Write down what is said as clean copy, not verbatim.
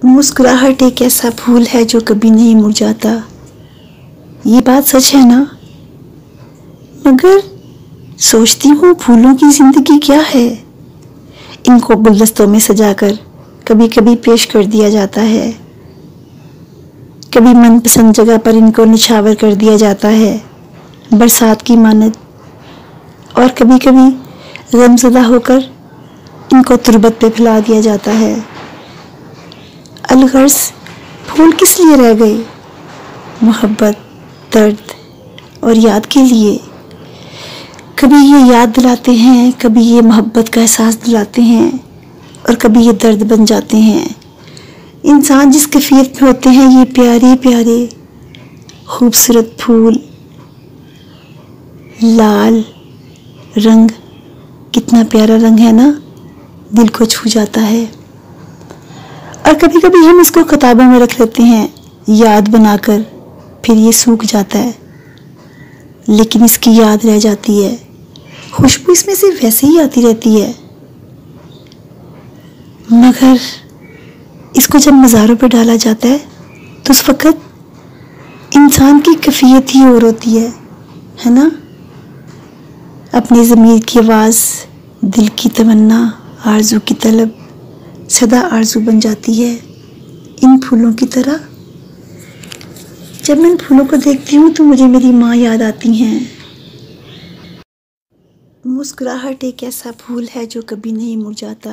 मुस्कुराहट एक ऐसा फूल है जो कभी नहीं मुरझाता। ये बात सच है ना? मगर सोचती हूँ फूलों की जिंदगी क्या है। इनको गुलदस्तों में सजाकर कभी कभी पेश कर दिया जाता है, कभी मनपसंद जगह पर इनको निछावर कर दिया जाता है बरसात की मानद, और कभी कभी गमज़दा होकर इनको तुरबत पे फैला दिया जाता है। अलगर्ज फूल किस लिए रह गए? मोहब्बत, दर्द और याद के लिए। कभी ये याद दिलाते हैं, कभी ये मोहब्बत का एहसास दिलाते हैं, और कभी ये दर्द बन जाते हैं। इंसान जिस कैफियत में होते हैं, ये प्यारे प्यारे खूबसूरत फूल, लाल रंग, कितना प्यारा रंग है ना, दिल को छू जाता है। और कभी कभी हम इसको किताबों में रख लेते हैं याद बनाकर, फिर ये सूख जाता है, लेकिन इसकी याद रह जाती है। खुशबू इसमें से वैसे ही आती रहती है, मगर इसको जब मज़ारों पे डाला जाता है तो उस वक़्त इंसान की कैफियत ही और होती है ना? अपनी ज़मीर की आवाज़, दिल की तमन्ना, आरज़ू की तलब सदा आरज़ू बन जाती है इन फूलों की तरह। जब मैं इन फूलों को देखती हूँ तो मुझे मेरी माँ याद आती हैं। मुस्कुराहट एक ऐसा फूल है जो कभी नहीं मुरझाता।